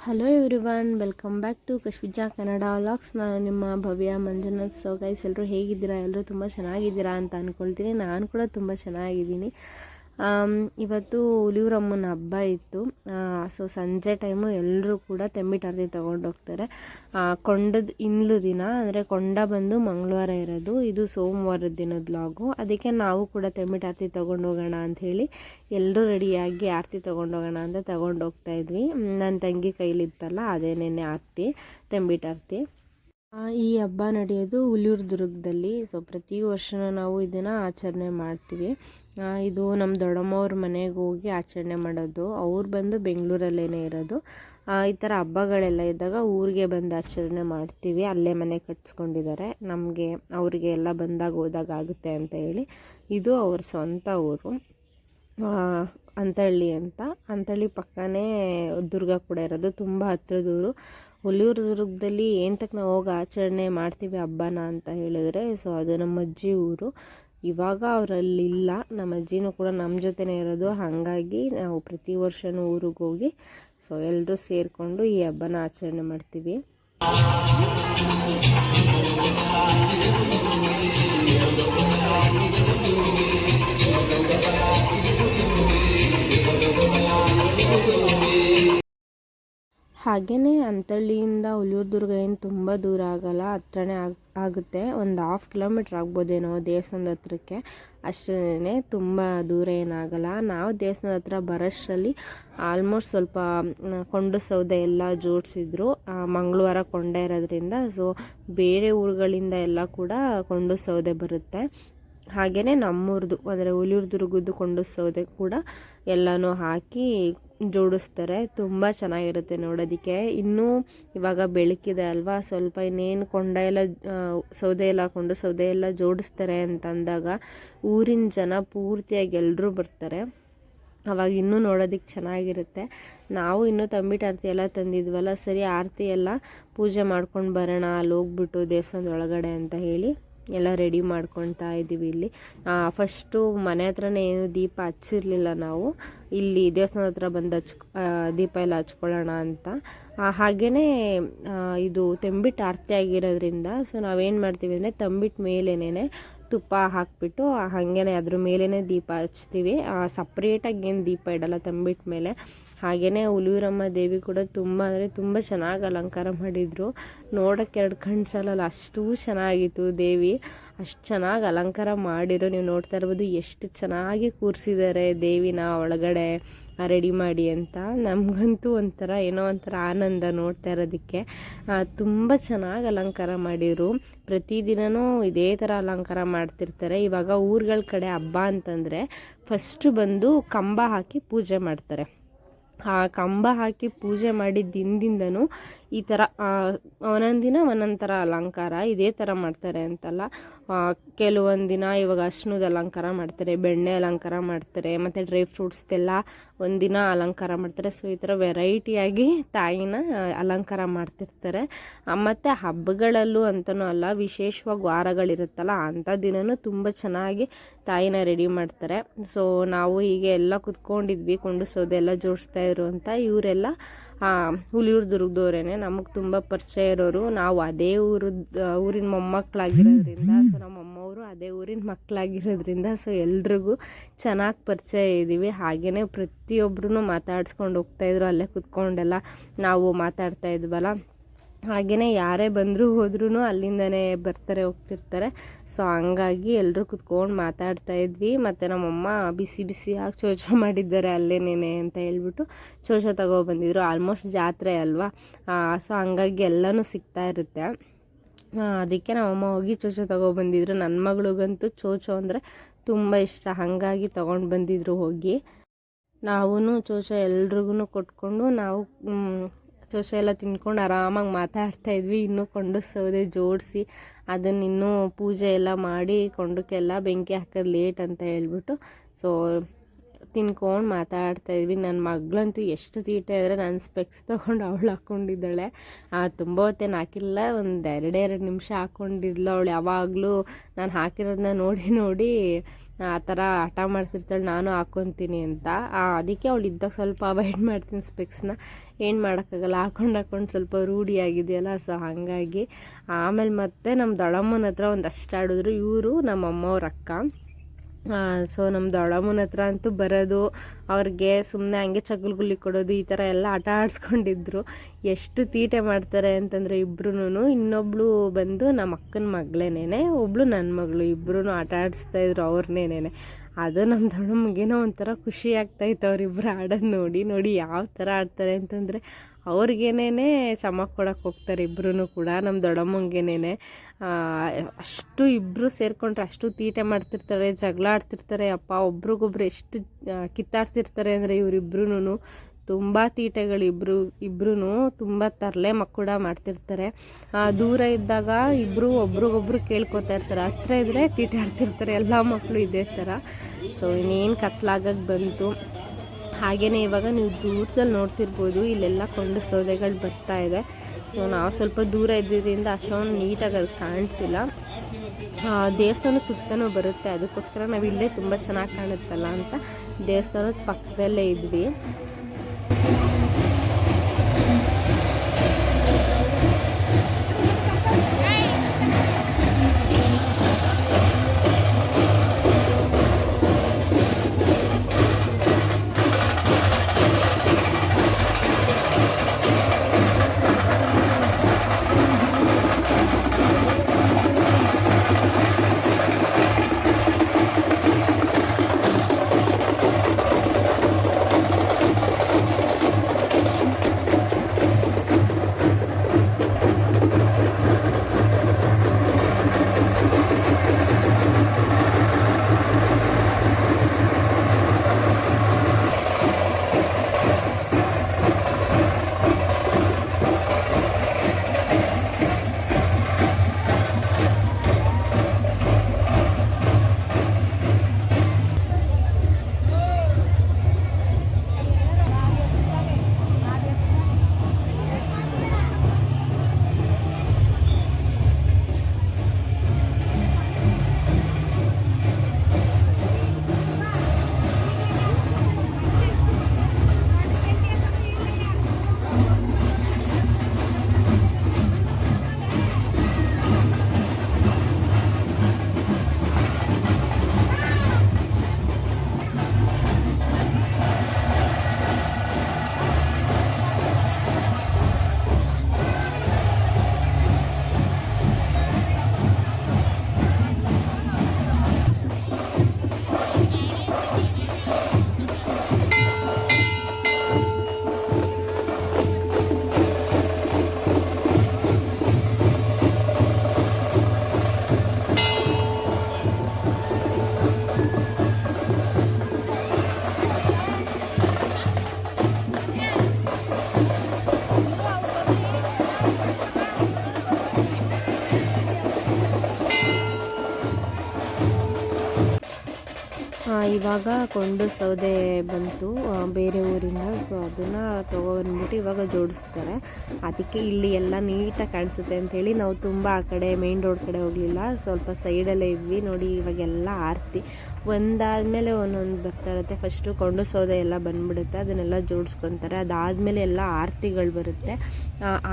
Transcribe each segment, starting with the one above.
Hello everyone, welcome back to Kashvija Kannada vlogs. ನಾನು ನಿಮ್ಮ ಭವ್ಯ Manjunath. So guys, ಎಲ್ಲರೂ ಹೇಗಿದ್ದೀರಾ? ಎಲ್ಲರೂ ತುಂಬ ಚೆನ್ನಾಗಿದ್ದೀರಾ ಅಂತ ಅಂದ್ಕೊಳ್ತೀನಿ. ನಾನು ಕೂಡ ತುಂಬ ಚೆನ್ನಾಗಿದ್ದೀನಿ. ಇವತ್ತು ಹುಲಿಯೂರಮ್ಮನ ಹಬ್ಬ ಇತ್ತು. ಸೊ ಸಂಜೆ ಟೈಮು ಎಲ್ಲರೂ ಕೂಡ ತೆಂಬಿಟಾರತಿ ತೊಗೊಂಡೋಗ್ತಾರೆ. ಕೊಂಡದ ಇಂದ್ಲು ದಿನ ಅಂದರೆ ಕೊಂಡ ಬಂದು ಮಂಗಳವಾರ ಇರೋದು, ಇದು ಸೋಮವಾರದ ದಿನದ ಲಾಗು. ಅದಕ್ಕೆ ನಾವು ಕೂಡ ತೆಂಬಿಟಾರತಿ ತೊಗೊಂಡೋಗೋಣ ಅಂಥೇಳಿ ಎಲ್ಲರೂ ರೆಡಿಯಾಗಿ ಆರತಿ ತೊಗೊಂಡೋಗೋಣ ಅಂತ ತೊಗೊಂಡೋಗ್ತಾ ಇದ್ವಿ. ನನ್ನ ತಂಗಿ ಕೈಲಿತ್ತಲ್ಲ, ಅದೇ ನೆನ್ನೆ ಆರತಿ, ತೆಂಬಿಟಾರತಿ. ಈ ಹಬ್ಬ ನಡೆಯೋದು ಹುಲಿಯೂರು ದುರ್ಗದಲ್ಲಿ. ಸೊ ಪ್ರತಿ ವರ್ಷ ನಾವು ಇದನ್ನು ಆಚರಣೆ ಮಾಡ್ತೀವಿ. ಇದು ನಮ್ಮ ದೊಡ್ಡಮ್ಮವ್ರ ಮನೆಗೆ ಹೋಗಿ ಆಚರಣೆ ಮಾಡೋದು. ಅವ್ರು ಬಂದು ಬೆಂಗಳೂರಲ್ಲೇ ಇರೋದು. ಈ ಥರ ಹಬ್ಬಗಳೆಲ್ಲ ಇದ್ದಾಗ ಊರಿಗೆ ಬಂದು ಆಚರಣೆ ಮಾಡ್ತೀವಿ. ಅಲ್ಲೇ ಮನೆ ಕಟ್ಸ್ಕೊಂಡಿದ್ದಾರೆ. ನಮಗೆ ಅವ್ರಿಗೆ ಎಲ್ಲ ಬಂದಾಗ ಹೋದಾಗ ಆಗುತ್ತೆ ಅಂತ ಹೇಳಿ. ಇದು ಅವ್ರ ಸ್ವಂತ ಊರು, ಅಂತಳ್ಳಿ ಅಂತ. ಅಂತಳ್ಳಿ ಪಕ್ಕನೇ ದುರ್ಗ ಕೂಡ ಇರೋದು, ತುಂಬ ಹತ್ತಿರದೂರು. ಹುಲಿಯೂರು ದುರ್ಗದಲ್ಲಿ ಏನಕ್ಕೆ ನಾವು ಹೋಗಿ ಆಚರಣೆ ಮಾಡ್ತೀವಿ ಹಬ್ಬನ ಅಂತ ಹೇಳಿದ್ರೆ, ಸೊ ಅದು ನಮ್ಮ ಅಜ್ಜಿ ಊರು. ಇವಾಗ ಅವರಲ್ಲಿಲ್ಲ. ನಮ್ಮ ಅಜ್ಜಿನೂ ಕೂಡ ನಮ್ಮ ಜೊತೆನೇ ಇರೋದು. ಹಾಗಾಗಿ ನಾವು ಪ್ರತಿ ವರ್ಷವೂ ಊರಿಗೆ ಹೋಗಿ ಸೊ ಎಲ್ಲರೂ ಸೇರಿಕೊಂಡು ಈ ಹಬ್ಬನ ಆಚರಣೆ ಮಾಡ್ತೀವಿ. ಹಾಗೆಯೇ ಅಂತಳ್ಳಿಯಿಂದ ಹುಲಿಯೂರು ದುರ್ಗ ಏನು ತುಂಬ ದೂರ ಆಗೋಲ್ಲ, ಹತ್ರನೇ ಆಗುತ್ತೆ. ಒಂದು 1/2 ಕಿಲೋಮೀಟ್ರ್ ಆಗ್ಬೋದೇನೋ ದೇವಸ್ಥಾನದ ಹತ್ರಕ್ಕೆ, ಅಷ್ಟೇ, ತುಂಬ ದೂರ ಏನಾಗಲ್ಲ. ನಾವು ದೇವಸ್ಥಾನದ ಹತ್ರ ಬರೋಷ್ಟರಲ್ಲಿ ಆಲ್ಮೋಸ್ಟ್ ಸ್ವಲ್ಪ ಕೊಂಡು ಸೌದೆ ಎಲ್ಲ ಜೋಡಿಸಿದ್ರು. ಮಂಗಳವಾರ ಕೊಂಡ ಇರೋದ್ರಿಂದ ಸೊ ಬೇರೆ ಊರುಗಳಿಂದ ಎಲ್ಲ ಕೂಡ ಕೊಂಡು ಸೌದೆ ಬರುತ್ತೆ. ಹಾಗೆಯೇ ನಮ್ಮೂರ್ದು ಅಂದರೆ ಹುಲಿಯೂರು ದುರ್ಗದ್ದು ಕೊಂಡು ಸೌದೆ ಕೂಡ ಎಲ್ಲನೂ ಹಾಕಿ ಜೋಡಿಸ್ತಾರೆ. ತುಂಬ ಚೆನ್ನಾಗಿರುತ್ತೆ ನೋಡೋದಕ್ಕೆ. ಇನ್ನೂ ಇವಾಗ ಬೆಳಕಿದೆ ಅಲ್ವಾ, ಸ್ವಲ್ಪ ಇನ್ನೇನು ಕೊಂಡ ಎಲ್ಲ ಸೌದೆ ಎಲ್ಲ ಕೊಂಡು ಸೌದೆ ಎಲ್ಲ ಜೋಡಿಸ್ತಾರೆ ಅಂತಂದಾಗ ಊರಿನ ಜನ ಪೂರ್ತಿಯಾಗಿ ಎಲ್ಲರೂ ಬರ್ತಾರೆ. ಅವಾಗ ಇನ್ನೂ ನೋಡೋದಕ್ಕೆ ಚೆನ್ನಾಗಿರುತ್ತೆ. ನಾವು ಇನ್ನೂ ತಂಬಿಟಾರತಿ ಎಲ್ಲ ತಂದಿದ್ವಲ್ಲ, ಸರಿ ಆರತಿ ಎಲ್ಲ ಪೂಜೆ ಮಾಡ್ಕೊಂಡು ಬರೋಣ ಅಲ್ಲಿ ಹೋಗ್ಬಿಟ್ಟು ದೇವಸ್ಥಾನದ ಒಳಗಡೆ ಅಂತ ಹೇಳಿ ಎಲ್ಲ ರೆಡಿ ಮಾಡ್ಕೊತಾ ಇದ್ದೀವಿ. ಇಲ್ಲಿ ಫಸ್ಟು ಮನೆ ಹತ್ರನೇ ಏನು ದೀಪ ಹಚ್ಚಿರಲಿಲ್ಲ ನಾವು, ಇಲ್ಲಿ ದೇವಸ್ಥಾನದ ಹತ್ರ ಬಂದು ದೀಪ ಎಲ್ಲ ಹಚ್ಕೊಳ್ಳೋಣ ಅಂತ. ಹಾಗೆಯೇ ಇದು ತಂಬಿಟ್ಟು ಆರತಿ ಆಗಿರೋದ್ರಿಂದ ಸೊ ನಾವೇನು ಮಾಡ್ತೀವಿ ಅಂದರೆ ತಂಬಿಟ್ಟು ಮೇಲೇನೆ ತುಪ್ಪ ಹಾಕಿಬಿಟ್ಟು ಹಾಗೇ ಅದ್ರ ಮೇಲೇ ದೀಪ ಹಚ್ತೀವಿ. ಸಪ್ರೇಟಾಗಿ ಏನು ದೀಪ ಇಡಲ್ಲ ತಂಬಿಟ್ಟು ಮೇಲೆ. ಹಾಗೆಯೇ ಹುಲಿಯೂರಮ್ಮ ದೇವಿ ಕೂಡ ತುಂಬ ಅಂದರೆ ತುಂಬ ಚೆನ್ನಾಗಿ ಅಲಂಕಾರ ಮಾಡಿದರು. ನೋಡೋಕ್ಕೆ 2 ಕಣ್ಣು ಸಾಲಲ್ಲ, ಅಷ್ಟೂ ಚೆನ್ನಾಗಿತ್ತು ದೇವಿ. ಅಷ್ಟು ಚೆನ್ನಾಗಿ ಅಲಂಕಾರ ಮಾಡಿರೋ, ನೀವು ನೋಡ್ತಾ ಇರ್ಬೋದು ಎಷ್ಟು ಚೆನ್ನಾಗಿ ಕೂರಿಸಿದ್ದಾರೆ ದೇವಿನ ಒಳಗಡೆ ರೆಡಿ ಮಾಡಿ ಅಂತ. ನಮಗಂತೂ ಏನೋ ಒಂಥರ ಆನಂದ ನೋಡ್ತಾ ಇರೋದಕ್ಕೆ. ತುಂಬ ಚೆನ್ನಾಗಿ ಅಲಂಕಾರ ಮಾಡಿದರು. ಪ್ರತಿದಿನವೂ ಇದೇ ಥರ ಅಲಂಕಾರ ಮಾಡ್ತಿರ್ತಾರೆ. ಇವಾಗ ಊರುಗಳ ಕಡೆ ಹಬ್ಬ ಅಂತಂದರೆ ಫಸ್ಟು ಬಂದು ಕಂಬ ಹಾಕಿ ಪೂಜೆ ಮಾಡ್ತಾರೆ. ಆ ಕಂಬ ಹಾಕಿ ಪೂಜೆ ಮಾಡಿದ ದಿನದಿಂದನೂ ಈ ಥರ ಒಂದೊಂದು ದಿನ ಒಂದೊಂದು ಥರ ಅಲಂಕಾರ ಇದೇ ಥರ ಮಾಡ್ತಾರೆ ಅಂತಲ್ಲ. ಕೆಲವೊಂದು ದಿನ ಇವಾಗ ಅರ್ಶಿನದ ಅಲಂಕಾರ ಮಾಡ್ತಾರೆ, ಬೆಣ್ಣೆ ಅಲಂಕಾರ ಮಾಡ್ತಾರೆ, ಮತ್ತು ಡ್ರೈ ಫ್ರೂಟ್ಸ್ದೆಲ್ಲ ಒಂದಿನ ಅಲಂಕಾರ ಮಾಡ್ತಾರೆ. ಸೊ ಈ ಥರ ವೆರೈಟಿಯಾಗಿ ತಾಯಿನ ಅಲಂಕಾರ ಮಾಡ್ತಿರ್ತಾರೆ. ಮತ್ತು ಹಬ್ಬಗಳಲ್ಲೂ ಅಂತಲೂ ಅಲ್ಲ, ವಿಶೇಷವಾಗಿ ವಾರಗಳಿರುತ್ತಲ್ಲ ಅಂಥ ದಿನವೂ ತುಂಬ ಚೆನ್ನಾಗಿ ತಾಯಿನ ರೆಡಿ ಮಾಡ್ತಾರೆ. ಸೊ ನಾವು ಹೀಗೆ ಎಲ್ಲ ಕುತ್ಕೊಂಡಿದ್ವಿ, ಕೊಂಡು ಸೌದೆ ಎಲ್ಲ ಜೋಡಿಸ್ತಾ ಇರು ಅಂತ. ಇವರೆಲ್ಲ ಹುಲಿಯೂರು ದುರ್ಗದವರೇನೆ, ನಮಗೆ ತುಂಬ ಪರಿಚಯ ಇರೋರು. ನಾವು ಅದೇ ಊರಿನ ಮೊಮ್ಮಕ್ಕಳಾಗಿರೋದ್ರಿಂದ, ಸೊ ನಮ್ಮ ಅಮ್ಮವರು ಅದೇ ಊರಿನ ಮಕ್ಕಳಾಗಿರೋದ್ರಿಂದ ಸೊ ಎಲ್ರಿಗೂ ಚೆನ್ನಾಗಿ ಪರಿಚಯ ಇದ್ದೀವಿ. ಹಾಗೆಯೇ ಪ್ರತಿಯೊಬ್ಬರೂ ಮಾತಾಡ್ಸ್ಕೊಂಡು ಹೋಗ್ತಾಯಿದ್ರು, ಅಲ್ಲೇ ಕುತ್ಕೊಂಡೆಲ್ಲ ನಾವು ಮಾತಾಡ್ತಾ ಇದ್ವಲ್ಲ. ಹಾಗೆಯೇ ಯಾರೇ ಬಂದರೂ ಹೋದ್ರೂ ಅಲ್ಲಿಂದನೇ ಬರ್ತಾರೆ ಹೋಗ್ತಿರ್ತಾರೆ. ಸೊ ಹಂಗಾಗಿ ಎಲ್ಲರೂ ಕುತ್ಕೊಂಡು ಮಾತಾಡ್ತಾ ಇದ್ವಿ. ಮತ್ತು ನಮ್ಮಮ್ಮ ಬಿಸಿ ಬಿಸಿಯಾಗಿ ಚೋಚೋ ಮಾಡಿದ್ದಾರೆ ಅಲ್ಲೇನೇನೆ ಅಂತ ಹೇಳ್ಬಿಟ್ಟು ಚೋಚೋ ತಗೊಬಂದಿದ್ರು. ಆಲ್ಮೋಸ್ಟ್ ಜಾತ್ರೆ ಅಲ್ವಾ, ಸೊ ಹಂಗಾಗಿ ಎಲ್ಲನೂ ಸಿಗ್ತಾ ಇರುತ್ತೆ. ಅದಕ್ಕೆ ನಮ್ಮಮ್ಮ ಹೋಗಿ ಚೋಚೋ ತಗೊಬಂದಿದ್ರು. ನನ್ನ ಮಗಳಿಗಂತೂ ಚೋಚೋ ಅಂದರೆ ತುಂಬ ಇಷ್ಟ, ಹಾಗಾಗಿ ತೊಗೊಂಡು ಬಂದಿದ್ರು ಹೋಗಿ. ನಾವೂ ಚೋಚೋ ಎಲ್ರಿಗೂ ಕೊಟ್ಕೊಂಡು ನಾವು ಚೋಚೋ ಎಲ್ಲ ತಿನ್ಕೊಂಡು ಆರಾಮಾಗಿ ಮಾತಾಡ್ತಾ ಇದ್ವಿ. ಇನ್ನೂ ಕೊಂಡು ಸೌದೆ ಜೋಡಿಸಿ ಅದನ್ನು ಇನ್ನೂ ಪೂಜೆ ಎಲ್ಲ ಮಾಡಿ ಕೊಂಡಕ್ಕೆಲ್ಲ ಬೆಂಕಿ ಹಾಕೋದು ಲೇಟ್ ಅಂತ ಹೇಳ್ಬಿಟ್ಟು ಸೊ ತಿನ್ಕೊಂಡು ಮಾತಾಡ್ತಾಯಿದ್ವಿ. ನನ್ನ ಮಗಳಂತೂ ಎಷ್ಟು ತೀಟೆ ಅಂದರೆ ನನ್ನ ಸ್ಪೆಕ್ಸ್ ತೊಗೊಂಡು ಅವಳು ಹಾಕ್ಕೊಂಡಿದ್ದಾಳೆ. ತುಂಬ ಹೊತ್ತೇನು ಹಾಕಿಲ್ಲ, ಒಂದು 2 ನಿಮಿಷ ಹಾಕ್ಕೊಂಡಿದ್ಲು ಅವಳು. ಯಾವಾಗಲೂ ನಾನು ಹಾಕಿರೋದನ್ನ ನೋಡಿ ನೋಡಿ ಆ ಥರ ಹಠ ಮಾಡ್ತಿರ್ತಾಳೆ ನಾನು ಹಾಕ್ಕೊತೀನಿ ಅಂತ. ಅದಕ್ಕೆ ಅವಳು ಇದ್ದಾಗ ಸ್ವಲ್ಪ ಅವಾಯ್ಡ್ ಮಾಡ್ತೀನಿ ಸ್ಪೆಕ್ಸ್ನ. ಏನು ಮಾಡೋಕ್ಕಾಗಲ್ಲ, ಹಾಕೊಂಡು ಸ್ವಲ್ಪ ರೂಢಿ ಆಗಿದೆಯಲ್ಲ, ಸೊ ಹಾಗಾಗಿ. ಆಮೇಲೆ ಮತ್ತೆ ನಮ್ಮ ದೊಡ್ಡಮ್ಮನ ಹತ್ರ ಒಂದಷ್ಟು ಆಡಿದ್ರು. ಇವರು ನಮ್ಮ ಅಮ್ಮವ್ರ ಅಕ್ಕ. ಸೊ ನಮ್ಮ ದೊಡ್ಡಮ್ಮನ ಹತ್ರ ಅಂತೂ ಬರೋದು, ಅವ್ರಿಗೆ ಸುಮ್ಮನೆ ಹಂಗೆ ಚಗಲ್ಗುಲಿ ಕೊಡೋದು, ಈ ಥರ ಎಲ್ಲ ಆಟ ಆಡಿಸ್ಕೊಂಡಿದ್ರು. ಎಷ್ಟು ತೀಟೆ ಮಾಡ್ತಾರೆ ಅಂತಂದರೆ ಇಬ್ರು. ಇನ್ನೊಬ್ಳು ಬಂದು ನಮ್ಮ ಅಕ್ಕನ ಮಗಳೇನೇನೆ, ಒಬ್ಳು ನನ್ನ ಮಗಳು, ಇಬ್ರು ಆಟ ಆಡಿಸ್ತಾಯಿದ್ರು ಅವ್ರನ್ನೇನೆ. ಅದು ನಮ್ಮ ದೊಡ್ಡಮ್ಮಗೇನೋ ಒಂಥರ ಖುಷಿ ಆಗ್ತಾಯಿತ್ತು ಅವರಿಬ್ಬರು ಆಡೋದು ನೋಡಿ ಯಾವ ಥರ ಆಡ್ತಾರೆ ಅಂತಂದರೆ ಅವ್ರಿಗೇನೇ ಚಮಕ್ ಕೊಡೋಕೆ ಹೋಗ್ತಾರೆ ಇಬ್ಬರೂ ಕೂಡ. ನಮ್ಮ ದೊಡ್ಡಮ್ಮಂಗೇನೆ ಅಷ್ಟು ಇಬ್ಬರು ಸೇರಿಕೊಂಡ್ರೆ ಅಷ್ಟು ತೀಟೆ ಮಾಡ್ತಿರ್ತಾರೆ, ಜಗಳ ಆಡ್ತಿರ್ತಾರೆ. ಅಪ್ಪ ಒಬ್ರಿಗೊಬ್ರು ಎಷ್ಟು ಕಿತ್ತಾಡ್ತಿರ್ತಾರೆ ಅಂದರೆ ಇವರಿಬ್ರು ತುಂಬ ತೀಟೆಗಳು. ಇಬ್ರು ತುಂಬ ತರಲೆ ಕೂಡ ಮಾಡ್ತಿರ್ತಾರೆ. ದೂರ ಇದ್ದಾಗ ಇಬ್ಬರು ಒಬ್ರಿಗೊಬ್ರು ಕೇಳ್ಕೊತಾ ಇರ್ತಾರೆ, ಹತ್ರ ಇದ್ದರೆ ತೀಟೆ ಆಡ್ತಿರ್ತಾರೆ. ಎಲ್ಲ ಮಕ್ಕಳು ಇದೇ ಥರ. ಸೊ ಇನ್ನೇನು ಕತ್ಲಾಗಕ್ಕೆ ಬಂತು. ಹಾಗೆಯೇ ಇವಾಗ ನೀವು ದೂರದಲ್ಲಿ ನೋಡ್ತಿರ್ಬೋದು, ಇಲ್ಲೆಲ್ಲ ಕೊಂಡು ಸೌದೆಗಳು ಬರ್ತಾ ಇದೆ. ಸೊ ನಾವು ಸ್ವಲ್ಪ ದೂರ ಇದ್ದಿದ್ದರಿಂದ ಅಷ್ಟೊಂದು ನೀಟಾಗಿ ಅದು ಕಾಣಿಸಿಲ್ಲ. ದೇವಸ್ಥಾನ ಸುತ್ತನೂ ಬರುತ್ತೆ, ಅದಕ್ಕೋಸ್ಕರ ನಾವು ಇಲ್ಲೇ ತುಂಬ ಚೆನ್ನಾಗಿ ಕಾಣುತ್ತಲ್ಲ ಅಂತ ದೇವಸ್ಥಾನದ ಪಕ್ಕದಲ್ಲೇ ಇದ್ವಿ. ಇವಾಗ ಕೊಂಡು ಸೌದೆ ಬಂತು ಬೇರೆ ಊರಿಂದ. ಸೊ ಅದನ್ನು ತೊಗೊಬಂದ್ಬಿಟ್ಟು ಇವಾಗ ಜೋಡಿಸ್ತಾರೆ. ಅದಕ್ಕೆ ಇಲ್ಲಿ ಎಲ್ಲ ನೀಟಾಗಿ ಕಾಣಿಸುತ್ತೆ ಅಂಥೇಳಿ ನಾವು ತುಂಬ ಆ ಕಡೆ ಮೇನ್ ರೋಡ್ ಕಡೆ ಹೋಗಲಿಲ್ಲ, ಸ್ವಲ್ಪ ಸೈಡಲ್ಲೇ ಇದ್ವಿ. ನೋಡಿ ಇವಾಗೆಲ್ಲ ಆರತಿ ಒಂದಾದಮೇಲೆ ಒಂದೊಂದು ಬರ್ತಾ ಇರುತ್ತೆ. ಫಸ್ಟು ಕೊಂಡು ಸೌದೆ ಎಲ್ಲ ಬಂದುಬಿಡುತ್ತೆ, ಅದನ್ನೆಲ್ಲ ಜೋಡಿಸ್ಕೊತಾರೆ. ಅದಾದಮೇಲೆ ಎಲ್ಲ ಆರತಿಗಳು ಬರುತ್ತೆ.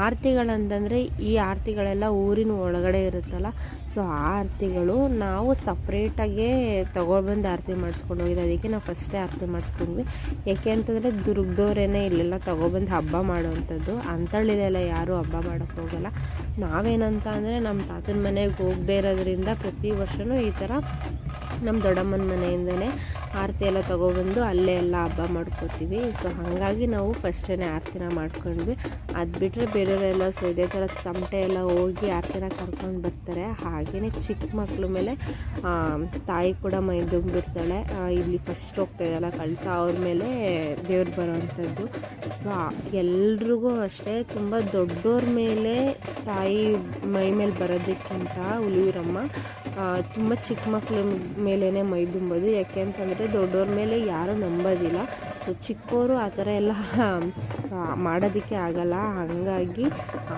ಆರತಿಗಳಂತಂದರೆ ಈ ಆರತಿಗಳೆಲ್ಲ ಊರಿನ ಒಳಗಡೆ ಇರುತ್ತಲ್ಲ, ಸೊ ಆ ಆರತಿಗಳು ನಾವು ಸಪ್ರೇಟಾಗೇ ತೊಗೊಬಂದು ಆರತಿ ಮಾಡಿಸ್ಕೊಂಡು ಹೋಗಿದ್ದು. ಅದಕ್ಕೆ ನಾವು ಫಸ್ಟೇ ಆರತಿ ಮಾಡಿಸ್ಕೊಂಡ್ವಿ. ಯಾಕೆ ಅಂತಂದರೆ ದುರ್ಗದವರೇನೆ ಇಲ್ಲೆಲ್ಲ ತೊಗೊಬಂದು ಹಬ್ಬ ಮಾಡೋವಂಥದ್ದು. ಅಂಥಳ್ಳಿಲೆಲ್ಲ ಯಾರೂ ಹಬ್ಬ ಮಾಡೋಕ್ಕೆ ಹೋಗಲ್ಲ. ನಾವೇನಂತ ಅಂದರೆ ನಮ್ಮ ತಾತನ ಮನೆಗೆ ಹೋಗದೇ ಇರೋದ್ರಿಂದ ಪ್ರತಿ ವರ್ಷವೂ ಈ ಥರ ನಮ್ಮ ದೊಡ್ಡಮ್ಮನ ಮನೆಯಿಂದನೇ ಆರತಿ ಎಲ್ಲ ತೊಗೊಬಂದು ಅಲ್ಲೇ ಎಲ್ಲ ಹಬ್ಬ ಮಾಡ್ಕೋತೀವಿ. ಸೊ ಹಾಗಾಗಿ ನಾವು ಫಸ್ಟೇ ಆರತಿನ ಮಾಡ್ಕೊಂಡ್ವಿ. ಅದು ಬಿಟ್ಟರೆ ಬೇರೆಯವರೆಲ್ಲ ಸೊ ಇದೇ ಥರ ತಮಟೆ ಎಲ್ಲ ಹೋಗಿ ಆರತಿನ ಕರ್ಕೊಂಡು ಬರ್ತಾರೆ. ಹಾಗೆಯೇ ಚಿಕ್ಕ ಮಕ್ಳ ಮೇಲೆ ತಾಯಿ ಕೂಡ ಮೈ ತುಂಬಿರ್ತಾಳೆ. ಇಲ್ಲಿ ಫಸ್ಟ್ ಹೋಗ್ತಾಯಿದ್ದಲ್ಲ ಕಳಸ, ಅವ್ರ ಮೇಲೆ ದೇವ್ರು ಬರೋವಂಥದ್ದು. ಸೊ ಎಲ್ರಿಗೂ ಅಷ್ಟೇ ತುಂಬ ದೊಡ್ಡವ್ರ ಮೇಲೆ ತಾಯಿ ಮೈ ಮೇಲೆ ಬರೋದಕ್ಕಿಂತ ಉಳಿಯೂರಮ್ಮ ತುಂಬ ಚಿಕ್ಕ ಮಕ್ಳ ಮೇಲೇ ಮೈ ತುಂಬೋದು. ಯಾಕೆ ಅಂತಂದರೆ ದೊಡ್ಡವ್ರ ಮೇಲೆ ಯಾರೂ ನಂಬೋದಿಲ್ಲ. ಸೊ ಚಿಕ್ಕವರು ಆ ಥರ ಎಲ್ಲ ಸೊ ಮಾಡೋದಕ್ಕೆ ಆಗಲ್ಲ. ಹಾಗಾಗಿ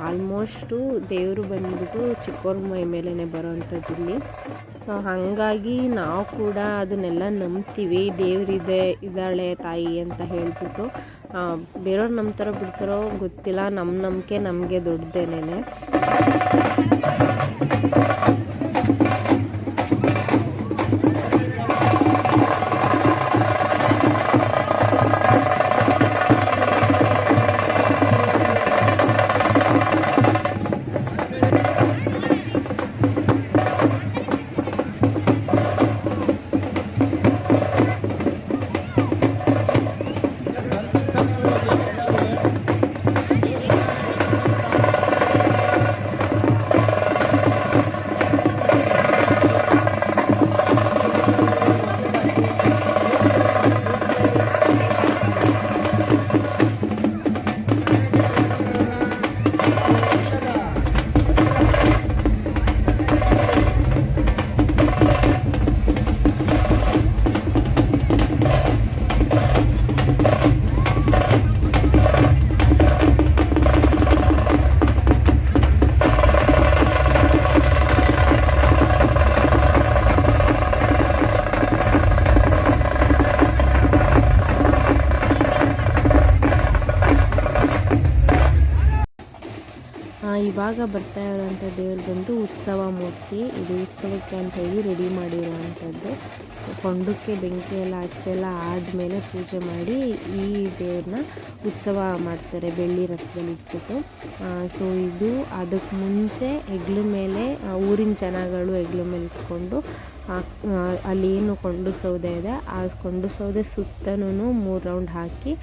ಆಲ್ಮೋಸ್ಟು ದೇವರು ಬಂದ್ಬಿಟ್ಟು ಚಿಕ್ಕವ್ರ ಮೈ ಮೇಲೇ ಬರೋವಂಥದ್ದು ಇಲ್ಲಿ. ಸೊ ಹಾಗಾಗಿ ನಾವು ಕೂಡ ಅದನ್ನೆಲ್ಲ ನಂಬ್ತೀವಿ, ಇದ್ದಾಳೆ ತಾಯಿ ಅಂತ ಹೇಳ್ಬಿಟ್ಟು. ಬೇರೆಯವ್ರು ನಂಬ್ತಾರೋ ಬಿಡ್ತಾರೋ ಗೊತ್ತಿಲ್ಲ, ನಮ್ಮ ನಂಬಿಕೆ ನಮಗೆ ದೊಡ್ಡದೇನೆ. ಇವಾಗ ಬರ್ತಾ ಇರೋವಂಥ ದೇವ್ರು ಬಂದು ಉತ್ಸವ ಮೂರ್ತಿ. ಇದು ಉತ್ಸವಕ್ಕೆ ಅಂತ ಹೇಳಿ ರೆಡಿ ಮಾಡಿರುವಂಥದ್ದು. ಕೊಂಡಕ್ಕೆ ಬೆಂಕಿ ಎಲ್ಲ ಹಚ್ಚೆಲ್ಲ ಆದಮೇಲೆ ಪೂಜೆ ಮಾಡಿ ಈ ದೇವ್ರನ್ನ ಉತ್ಸವ ಮಾಡ್ತಾರೆ ಬೆಳ್ಳಿ ರಥದಲ್ಲಿ ಇಟ್ಬಿಟ್ಟು. ಸೊ ಇದು ಅದಕ್ಕೆ ಮುಂಚೆ ಹೆಗ್ಲ ಮೇಲೆ ಊರಿನ ಜನಗಳು ಹೆಗ್ಲ ಮೇಲೆ ಇಟ್ಕೊಂಡು ಅಲ್ಲಿ ಏನು ಕೊಂಡು ಸೌದೆ ಇದೆ ಆ ಕೊಂಡು ಸೌದೆ ಸುತ್ತನೂ 3 ರೌಂಡ್ ಹಾಕಿ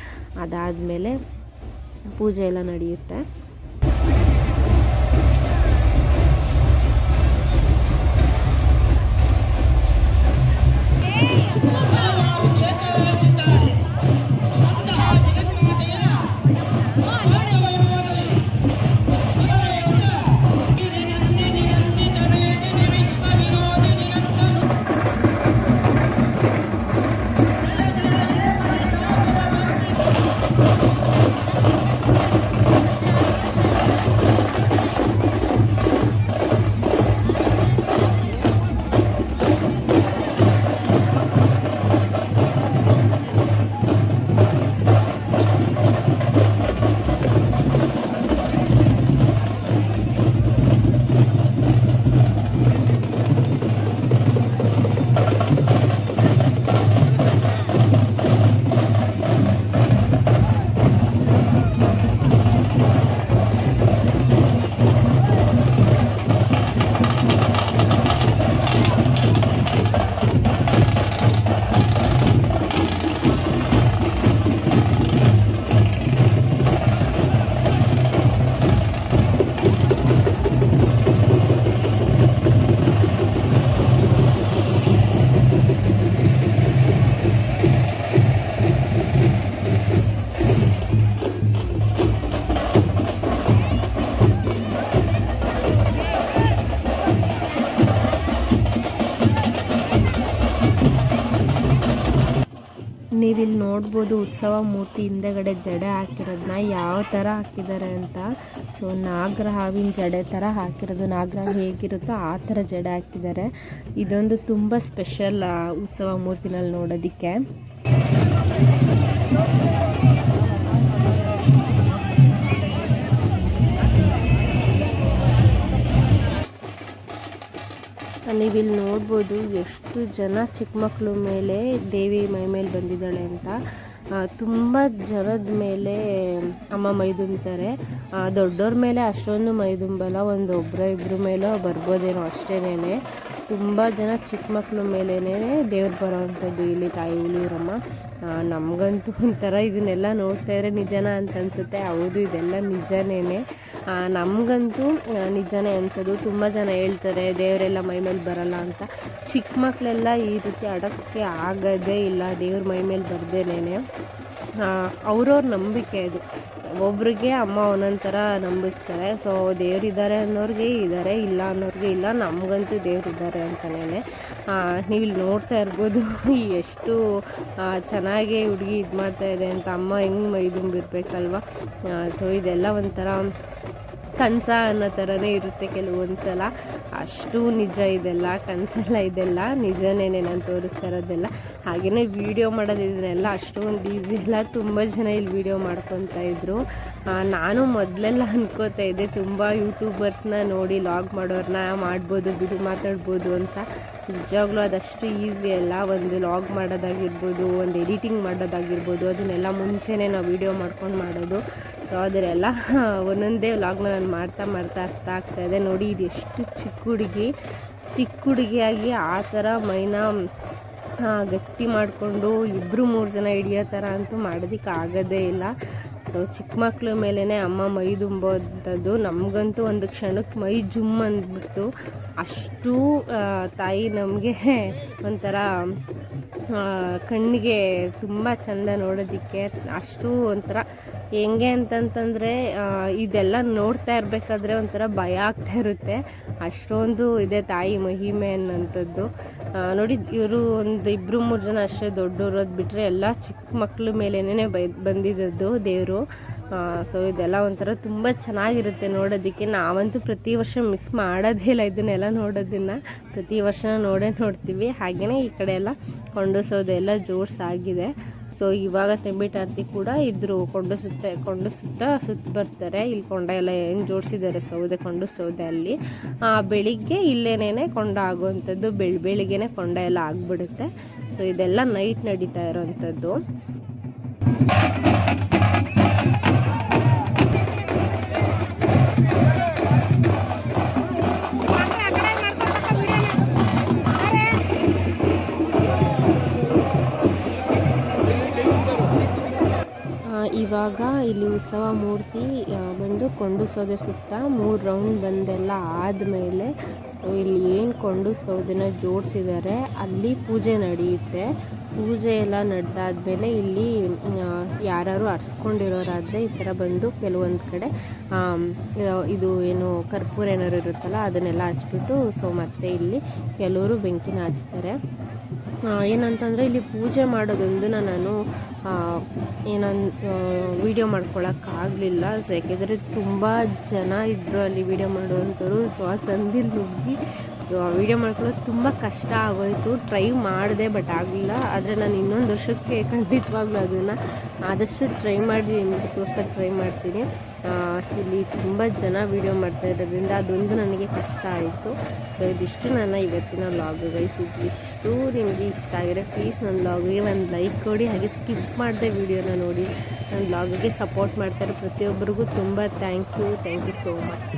ಅದಾದಮೇಲೆ ಪೂಜೆ ಎಲ್ಲ ನಡೆಯುತ್ತೆ. ನೀವಿಲ್ಲಿ ನೋಡ್ಬೋದು ಉತ್ಸವ ಮೂರ್ತಿ ಹಿಂದೆಗಡೆ ಜಡೆ ಹಾಕಿರೋದನ್ನ ಯಾವ ಥರ ಹಾಕಿದ್ದಾರೆ ಅಂತ. ಸೊ ನಾಗರಹಾವಿನ ಜಡೆ ಥರ ಹಾಕಿರೋದು, ನಾಗರಹಾವು ಹೇಗಿರುತ್ತೋ ಆ ಥರ ಜಡೆ ಹಾಕಿದ್ದಾರೆ. ಇದೊಂದು ತುಂಬ ಸ್ಪೆಷಲ್ ಉತ್ಸವ ಮೂರ್ತಿನಲ್ಲಿ ನೋಡೋದಕ್ಕೆ. ನೀವಿಲ್ಲಿ ನೋಡ್ಬೋದು ಎಷ್ಟು ಜನ ಚಿಕ್ಕ ಮಕ್ಕಳ ಮೇಲೆ ದೇವಿ ಮೈ ಮೇಲೆ ಬಂದಿದ್ದಾಳೆ ಅಂತ. ತುಂಬ ಜನದ ಮೇಲೆ ಅಮ್ಮ ಮೈದುಂಬ್ತಾರೆ. ದೊಡ್ಡವ್ರ ಮೇಲೆ ಅಷ್ಟೊಂದು ಮೈದುಂಬಲ್ಲ, ಒಬ್ಬರ ಇಬ್ಬರ ಮೇಲೋ ಬರ್ಬೋದೇನೋ ಅಷ್ಟೇನೆ. ತುಂಬ ಜನ ಚಿಕ್ಕ ಮಕ್ಕಳ ಮೇಲೇ ದೇವ್ರು ಬರೋವಂಥದ್ದು ಇಲ್ಲಿ ತಾಯಿ ಹುಲಿಯೂರಮ್ಮ. ನಮಗಂತೂ ಒಂಥರ ಇದನ್ನೆಲ್ಲ ನೋಡ್ತಾ ಇದ್ರೆ ನಿಜನಾ ಅಂತ ಅನಿಸುತ್ತೆ. ಹೌದು, ಇದೆಲ್ಲ ನಿಜನೇ. ನಮಗಂತೂ ನಿಜನೇ ಅನಿಸೋದು. ತುಂಬ ಜನ ಹೇಳ್ತಾರೆ ದೇವರೆಲ್ಲ ಮೈ ಮೇಲೆ ಬರಲ್ಲ ಅಂತ. ಚಿಕ್ಕ ಮಕ್ಕಳೆಲ್ಲ ಈ ರೀತಿ ಆಡೋಕ್ಕೆ ಆಗೋದೇ ಇಲ್ಲ ದೇವ್ರ ಮೈ ಮೇಲೆ ಬರ್ದೇನೆ. ಅವ್ರವ್ರ ನಂಬಿಕೆ ಅದು. ಒಬ್ರಿಗೆ ಅಮ್ಮ ಒಂದೊಂದು ಥರ ನಂಬಿಸ್ತಾರೆ. ಸೊ ದೇವ್ರಿದ್ದಾರೆ ಅನ್ನೋರಿಗೆ ಇದ್ದಾರೆ, ಇಲ್ಲ ಅನ್ನೋರಿಗೆ ಇಲ್ಲ. ನಮಗಂತೂ ದೇವ್ರಿದ್ದಾರೆ ಅಂತಲೇ. ನೀವು ಇಲ್ಲಿ ನೋಡ್ತಾ ಇರ್ಬೋದು ಎಷ್ಟು ಚೆನ್ನಾಗಿ ಹುಡುಗಿ ಇದು ಮಾಡ್ತಾಯಿದೆ ಅಂತ. ಅಮ್ಮ ಹೆಂಗೆ ಮೈ ತುಂಬಿರ್ಬೇಕಲ್ವ. ಸೊ ಇದೆಲ್ಲ ಒಂಥರ ಕನಸ ಅನ್ನೋ ಥರನೇ ಇರುತ್ತೆ ಕೆಲವೊಂದು ಸಲ. ಅಷ್ಟು ನಿಜ ಇದೆಲ್ಲ, ಕನಸಲ್ಲ ಇದೆಲ್ಲ, ನಿಜನೇ ನಾನು ತೋರಿಸ್ತಾ ಇರೋದೆಲ್ಲ. ಹಾಗೆಯೇ ವೀಡಿಯೋ ಮಾಡೋದು ಇದನ್ನೆಲ್ಲ ಅಷ್ಟೊಂದು ಈಸಿ ಇಲ್ಲ. ತುಂಬ ಜನ ಇಲ್ಲಿ ವೀಡಿಯೋ ಮಾಡ್ಕೊತಾ ಇದ್ದರು. ನಾನು ಮೊದಲೆಲ್ಲ ಅನ್ಕೋತಾ ಇದ್ದೆ ತುಂಬ ಯೂಟ್ಯೂಬರ್ಸ್ನ ನೋಡಿ ಲಾಗ್ ಮಾಡೋರನ್ನ ಮಾಡ್ಬೋದು ಬಿಡು, ಮಾತಾಡ್ಬೋದು ಅಂತ. ನಿಜವಾಗ್ಲೂ ಅದಷ್ಟು ಈಸಿ ಅಲ್ಲ. ಒಂದು ಲಾಗ್ ಮಾಡೋದಾಗಿರ್ಬೋದು, ಒಂದು ಎಡಿಟಿಂಗ್ ಮಾಡೋದಾಗಿರ್ಬೋದು, ಅದನ್ನೆಲ್ಲ ಮುಂಚೆನೇ ನಾವು ವೀಡಿಯೋ ಮಾಡ್ಕೊಂಡು ಮಾಡೋದು. ಸೊ ಅದರೆಲ್ಲ ಒಂದೊಂದೇ ವ್ಲಾಗ್ನ ನಾನು ಮಾಡ್ತಾ ಅರ್ಥ ಆಗ್ತಾಯಿದೆ. ನೋಡಿ ಇದು ಎಷ್ಟು ಚಿಕ್ಕ ಹುಡುಗಿಯಾಗಿ ಆ ಥರ ಮೈನ ಗಟ್ಟಿ ಮಾಡಿಕೊಂಡು 2-3 ಜನ ಹಿಡಿಯೋ ಥರ ಅಂತೂ ಮಾಡೋದಕ್ಕೆ ಆಗೋದೇ ಇಲ್ಲ. ಸೊ ಚಿಕ್ಕ ಮಕ್ಳ ಮೇಲೇ ಅಮ್ಮ ಮೈ ತುಂಬೋಂಥದ್ದು. ನಮಗಂತೂ ಒಂದು ಕ್ಷಣಕ್ಕೆ ಮೈ ಜುಮ್ ಅಂದ್ಬಿಡ್ತು. ಅಷ್ಟು ತಾಯಿ ನಮಗೆ ಒಂಥರ ಕಣ್ಣಿಗೆ ತುಂಬ ಚೆಂದ ನೋಡೋದಕ್ಕೆ. ಅಷ್ಟು ಒಂಥರ ಹೆಂಗೆ ಅಂತಂತಂದರೆ ಇದೆಲ್ಲ ನೋಡ್ತಾ ಇರಬೇಕಾದ್ರೆ ಒಂಥರ ಭಯ ಆಗ್ತಾ ಇರುತ್ತೆ. ಅಷ್ಟೊಂದು ಇದೆ ತಾಯಿ ಮಹಿಮೆ ಅನ್ನೋಂಥದ್ದು. ನೋಡಿ ಇವರು ಒಂದು 2-3 ಜನ ಅಷ್ಟೇ ದೊಡ್ಡವರು, ಅದು ಬಿಟ್ಟರೆ ಎಲ್ಲ ಚಿಕ್ಕ ಮಕ್ಳ ಮೇಲೇ ಬಂದಿದ್ದದ್ದು ದೇವರು. ಸೊ ಇದೆಲ್ಲ ಒಂಥರ ತುಂಬ ಚೆನ್ನಾಗಿರುತ್ತೆ ನೋಡೋದಕ್ಕೆ. ನಾವಂತೂ ಪ್ರತಿ ವರ್ಷ ಮಿಸ್ ಮಾಡೋದೇ ಇಲ್ಲ ಇದನ್ನೆಲ್ಲ ನೋಡೋದನ್ನು. ಪ್ರತಿ ವರ್ಷ ನೋಡ್ತೀವಿ. ಹಾಗೆಯೇ ಈ ಕಡೆ ಎಲ್ಲ ಕೊಂಡಸೋದೆಲ್ಲ ಜೋಡ್ಸಾಗಿದೆ. ಸೊ ಇವಾಗ ತೆಂಬಿಟಾರ್ತಿ ಕೂಡ ಇದ್ರು ಕೊಂಡು ಸುತ್ತ ಬರ್ತಾರೆ. ಇಲ್ಲಿ ಕೊಂಡ ಎಲ್ಲ ಏನು ಜೋಡಿಸಿದ್ದಾರೆ ಕೊಂಡು ಸೌದೆ ಅಲ್ಲಿ. ಬೆಳಿಗ್ಗೆ ಇಲ್ಲೇನೇ ಕೊಂಡ ಆಗುವಂಥದ್ದು, ಬೆಳಿಗ್ಗೆನೇ ಕೊಂಡ ಎಲ್ಲ ಆಗಿಬಿಡುತ್ತೆ. ಸೊ ಇದೆಲ್ಲ ನೈಟ್ ನಡೀತಾ ಇರೋವಂಥದ್ದು. ಇವಾಗ ಇಲ್ಲಿ ಉತ್ಸವ ಮೂರ್ತಿ ಬಂದು ಕೊಂಡು ಸೌದೆ ಸುತ್ತ 3 ರೌಂಡ್ ಬಂದೆಲ್ಲ ಆದಮೇಲೆ ಸೊ ಇಲ್ಲಿ ಏನು ಕೊಂಡು ಸೌದೆನ ಜೋಡಿಸಿದ್ದಾರೆ ಅಲ್ಲಿ ಪೂಜೆ ನಡೆಯುತ್ತೆ. ಪೂಜೆ ಎಲ್ಲ ನಡೆದಾದ್ಮೇಲೆ ಇಲ್ಲಿ ಯಾರು ಅರ್ಸ್ಕೊಂಡಿರೋರಾದರೆ ಈ ಥರ ಬಂದು ಕೆಲವೊಂದು ಕಡೆ ಇದು ಏನು ಕರ್ಪೂರ ಏನಾರು ಇರುತ್ತಲ್ಲ ಅದನ್ನೆಲ್ಲ ಹಚ್ಬಿಟ್ಟು ಸೊ ಮತ್ತೆ ಇಲ್ಲಿ ಕೆಲವರು ಬೆಂಕಿನ ಹಚ್ತಾರೆ. ಏನಂತಂದರೆ ಇಲ್ಲಿ ಪೂಜೆ ಮಾಡೋದೊಂದು ನಾನು ವೀಡಿಯೋ ಮಾಡ್ಕೊಳಕ್ಕಾಗಲಿಲ್ಲ. ಸೊ ಯಾಕೆಂದರೆ ತುಂಬ ಜನ ಇದ್ದರು ಅಲ್ಲಿ ವೀಡಿಯೋ ಮಾಡುವಂಥವ್ರು. ಸೊ ಆ ಸಂದಿಲ್ ನುಗ್ಗಿ ವೀಡಿಯೋ ಮಾಡ್ಕೊಳ್ಳೋದು ತುಂಬ ಕಷ್ಟ ಆಗೋಯಿತು. ಟ್ರೈ ಮಾಡಿದೆ ಬಟ್ ಆಗಲಿಲ್ಲ. ಆದರೆ ನಾನು ಇನ್ನೊಂದು ವರ್ಷಕ್ಕೆ ಖಂಡಿತವಾಗ್ಲೂ ಅದನ್ನು ಆದಷ್ಟು ಟ್ರೈ ಮಾಡಿ ನಿಮಗೆ ತೋರ್ಸೋಕ್ಕೆ ಟ್ರೈ ಮಾಡ್ತೀನಿ. ಇಲ್ಲಿ ತುಂಬ ಜನ ವೀಡಿಯೋ ಮಾಡ್ತಾ ಇರೋದ್ರಿಂದ ಅದೊಂದು ನನಗೆ ಕಷ್ಟ ಆಯಿತು. ಸೊ ಇದಿಷ್ಟು ನನ್ನ ಇವತ್ತಿನ ವ್ಲಾಗ್ ಗೈಸ್. ಇದಿಷ್ಟು ನಿಮಗೆ ಇಷ್ಟ ಆಗಿರೋ ಪ್ಲೀಸ್ ನನ್ನ ವ್ಲಾಗಿಗೆ ಒಂದು ಲೈಕ್ ಕೊಡಿ. ಹಾಗೆ ಸ್ಕಿಪ್ ಮಾಡಿದೆ ವೀಡಿಯೋನ ನೋಡಿ ನನ್ನ ವ್ಲಾಗಿಗೆ ಸಪೋರ್ಟ್ ಮಾಡ್ತಾರೆ ಪ್ರತಿಯೊಬ್ಬರಿಗೂ ತುಂಬ ಥ್ಯಾಂಕ್ ಯು ಸೋ ಮಚ್.